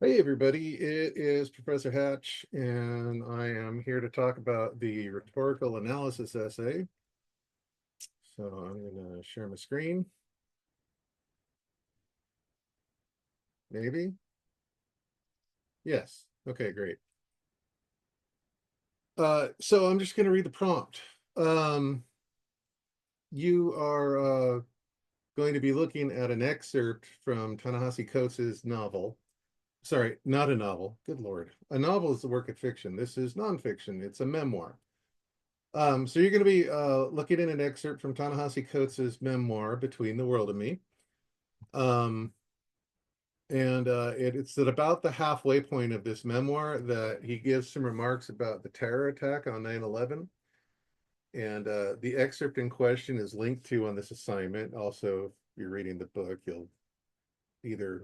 Hey everybody, it is Professor Hatch, and I am here to talk about the rhetorical analysis essay. So I'm going to share my screen. Maybe? Yes. Okay, great. So I'm just going to read the prompt. Um, you are going to be looking at an excerpt from Ta-Nehisi Coates' novel. Sorry, not a novel. Good Lord. A novel is a work of fiction. This is nonfiction. It's a memoir. So you're going to be looking at an excerpt from Ta-Nehisi Coates' memoir, Between the World and Me. Um, and it's at about the halfway point of this memoir that he gives some remarks about the terror attack on 9/11. And the excerpt in question is linked to on this assignment. Also, if you're reading the book, you'll either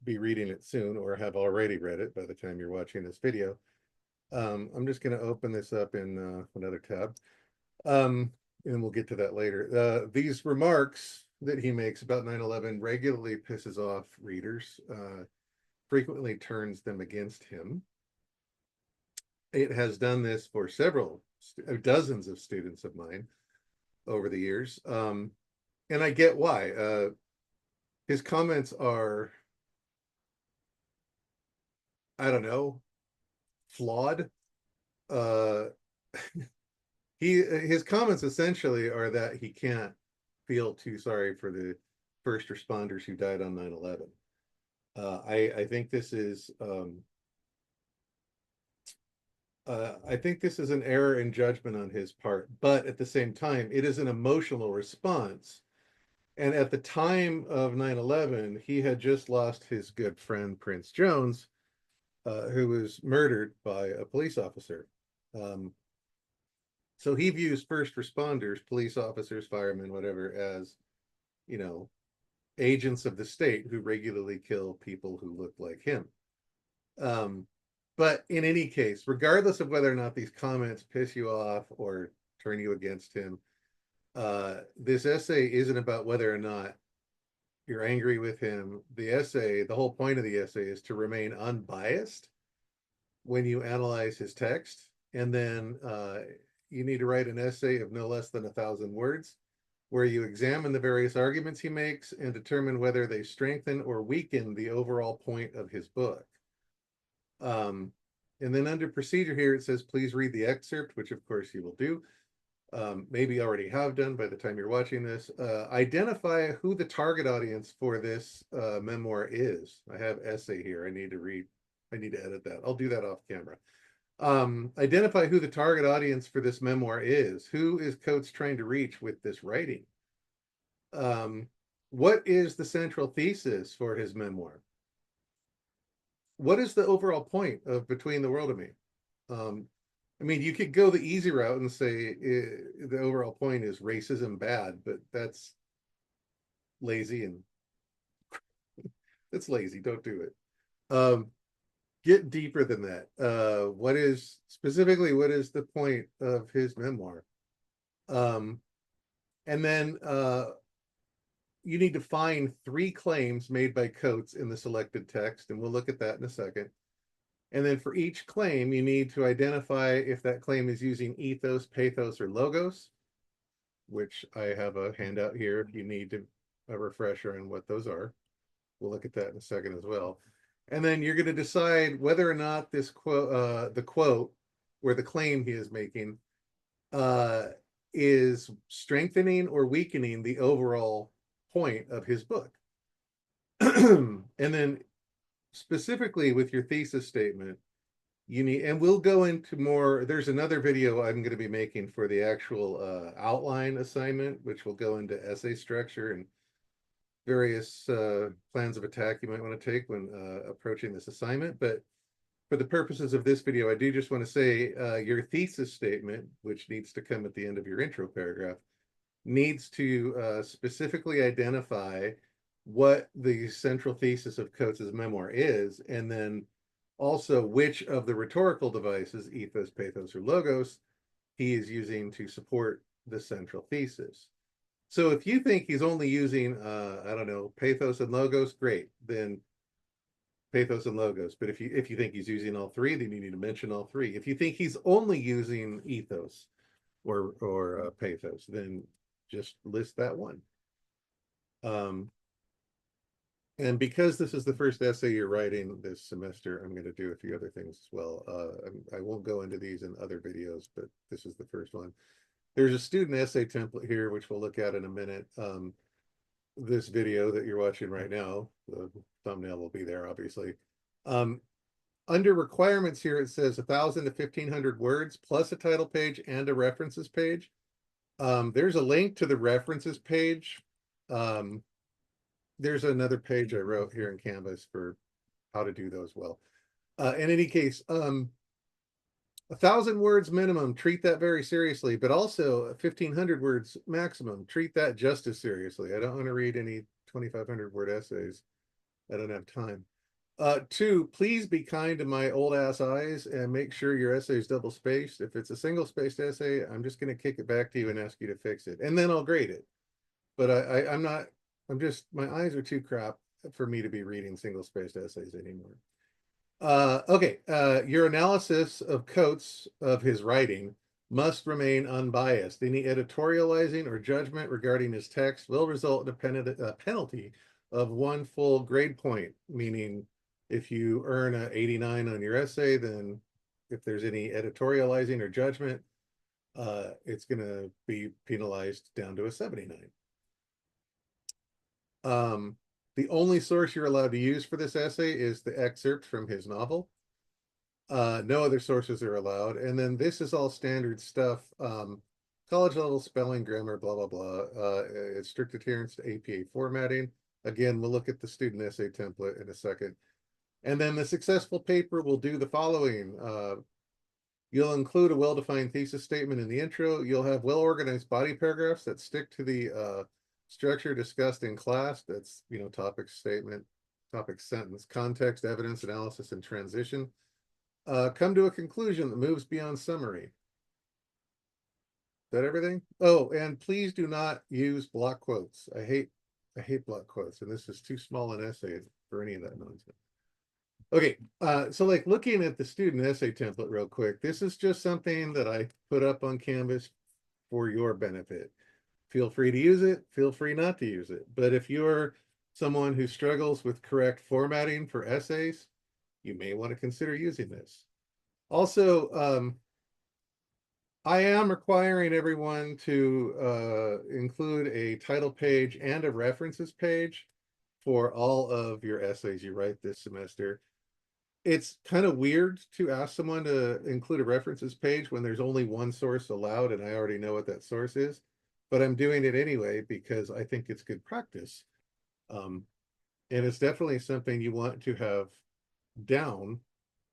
be reading it soon or have already read it by the time you're watching this video. I'm just going to open this up in another tab. Um, and we'll get to that later. These remarks that he makes about 9/11 regularly pisses off readers, frequently turns them against him. It has done this for several, dozens of students of mine over the years. And I get why. His comments are, I don't know, flawed. Uh, his comments essentially are that he can't feel too sorry for the first responders who died on 9/11. I think this is I think this is an error in judgment on his part, but at the same time, it is an emotional response. And at the time of 9/11, he had just lost his good friend Prince Jones, who was murdered by a police officer. Um, so he views first responders, police officers, firemen, whatever, as, you know, agents of the state who regularly kill people who look like him. Um, but in any case, regardless of whether or not these comments piss you off or turn you against him, this essay isn't about whether or not you're angry with him. The essay, the whole point of the essay is to remain unbiased when you analyze his text. And then you need to write an essay of no less than 1,000 words where you examine the various arguments he makes and determine whether they strengthen or weaken the overall point of his book. Um, and then under procedure here, it says, please read the excerpt, which of course you will do. Maybe already have done by the time you're watching this. Identify who the target audience for this memoir is. I have essay here. I need to read. I need to edit that. I'll do that off camera. Identify who the target audience for this memoir is. Who is Coates trying to reach with this writing? What is the central thesis for his memoir? What is the overall point of Between the World and Me? Um, I mean, you could go the easy route and say the overall point is racism bad, but that's lazy and it's lazy. Don't do it. Get deeper than that. What is specifically what is the point of his memoir? Um, and then you need to find 3 claims made by Coates in the selected text, and we'll look at that in a second. And then for each claim, you need to identify if that claim is using ethos, pathos, or logos, which I have a handout here if you need a refresher on what those are. We'll look at that in a second as well. And then you're going to decide whether or not this quote, the quote, or the claim he is making, uh, is strengthening or weakening the overall point of his book. And then specifically with your thesis statement, you need, and we'll go into more. There's another video I'm going to be making for the actual outline assignment, which will go into essay structure and various plans of attack you might want to take when approaching this assignment. But for the purposes of this video, I do just want to say your thesis statement, which needs to come at the end of your intro paragraph, needs to specifically identify what the central thesis of Coates's memoir is, and then also which of the rhetorical devices, ethos, pathos, or logos, he is using to support the central thesis. So if you think he's only using, I don't know, pathos and logos, great. Then pathos, and logos. But if you think he's using all three, then you need to mention all three. If you think he's only using ethos or pathos, then just list that one. And because this is the first essay you're writing this semester, I'm going to do a few other things as well. I won't go into these in other videos, but this is the first one. There's a student essay template here, which we'll look at in a minute. This video that you're watching right now, the thumbnail will be there, obviously. Under requirements here, it says 1,000 to 1,500 words plus a title page and a references page. There's a link to the references page. There's another page I wrote here in Canvas for how to do those well. In any case, 1,000 words minimum, treat that very seriously, but also 1,500 words maximum, treat that just as seriously. I don't want to read any 2,500 word essays. I don't have time. 2, please be kind to my old ass eyes and make sure your essay is double spaced. If it's a single spaced essay, I'm just going to kick it back to you and ask you to fix it, and then I'll grade it. But I'm not, my eyes are too crap for me to be reading single spaced essays anymore. Okay, your analysis of Coates of his writing must remain unbiased. Any editorializing or judgment regarding his text will result in a penalty of 1 full grade point, meaning if you earn an 89 on your essay, then if there's any editorializing or judgment, it's going to be penalized down to a 79. The only source you're allowed to use for this essay is the excerpt from his novel. No other sources are allowed. And then this is all standard stuff. College level spelling, grammar, blah, blah, blah. It's strict adherence to APA formatting. Again, we'll look at the student essay template in a second. And then the successful paper will do the following. You'll include a well-defined thesis statement in the intro. You'll have well-organized body paragraphs that stick to the structure discussed in class. That's, topic statement, topic sentence, context, evidence, analysis, and transition. Come to a conclusion that moves beyond summary. Is that everything? Oh, and please do not use block quotes. I hate block quotes, and this is too small an essay for any of that nonsense. Okay, so like looking at the student essay template real quick, this is just something that I put up on Canvas for your benefit. Feel free to use it, feel free not to use it. But if you're someone who struggles with correct formatting for essays, you may want to consider using this. Also, I am requiring everyone to include a title page and a references page for all of your essays you write this semester. It's kind of weird to ask someone to include a references page when there's only one source allowed and I already know what that source is, but I'm doing it anyway because I think it's good practice. And it's definitely something you want to have down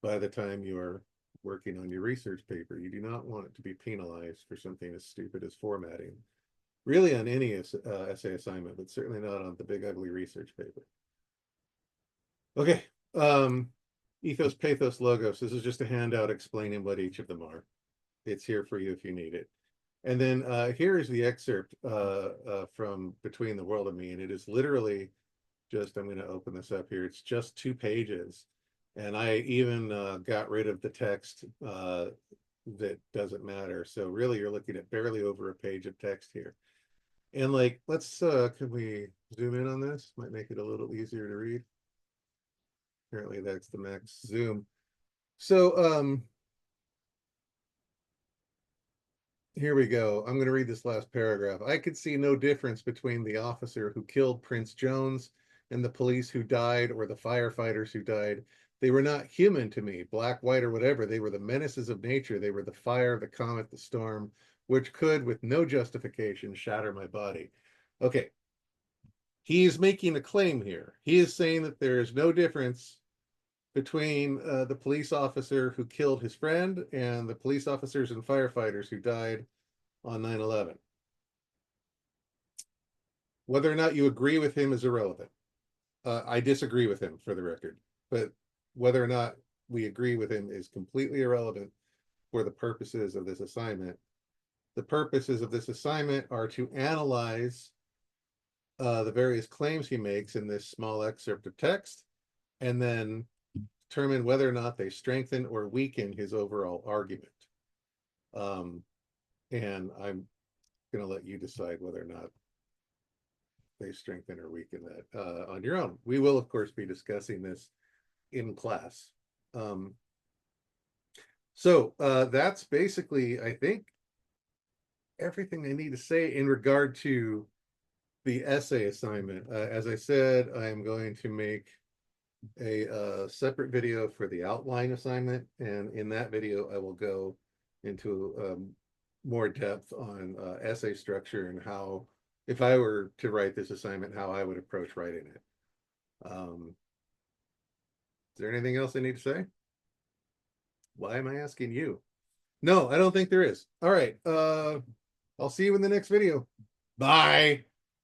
by the time you're working on your research paper. You do not want it to be penalized for something as stupid as formatting, really on any essay assignment, but certainly not on the big ugly research paper. Okay. Ethos, pathos, logos. This is just a handout explaining what each of them are. It's here for you if you need it. And then here is the excerpt from Between the World and Me. And it is literally just, I'm going to open this up here. It's just 2 pages. And I even got rid of the text that doesn't matter. So really you're looking at barely over a page of text here. And like, let's, can we zoom in on this? Might make it a little easier to read. Apparently that's the max zoom. So here we go. I'm going to read this last paragraph. I could see no difference between the officer who killed Prince Jones and the police who died or the firefighters who died. They were not human to me, black, white, or whatever. They were the menaces of nature. They were the fire, the comet, the storm, which could, with no justification, shatter my body. Okay. He's making a claim here. He is saying that there is no difference between the police officer who killed his friend and the police officers and firefighters who died on 9/11. Whether or not you agree with him is irrelevant. I disagree with him, for the record, but whether or not we agree with him is completely irrelevant for the purposes of this assignment. The purposes of this assignment are to analyze the various claims he makes in this small excerpt of text and then determine whether or not they strengthen or weaken his overall argument. Um, and I'm going to let you decide whether or not they strengthen or weaken that on your own. We will, of course, be discussing this in class. So that's basically, I think, everything I need to say in regard to the essay assignment. As I said, I am going to make a separate video for the outline assignment, and in that video, I will go into more depth on essay structure and how, if I were to write this assignment, how I would approach writing it. Is there anything else I need to say? Why am I asking you? No, I don't think there is. All right. I'll see you in the next video. Bye.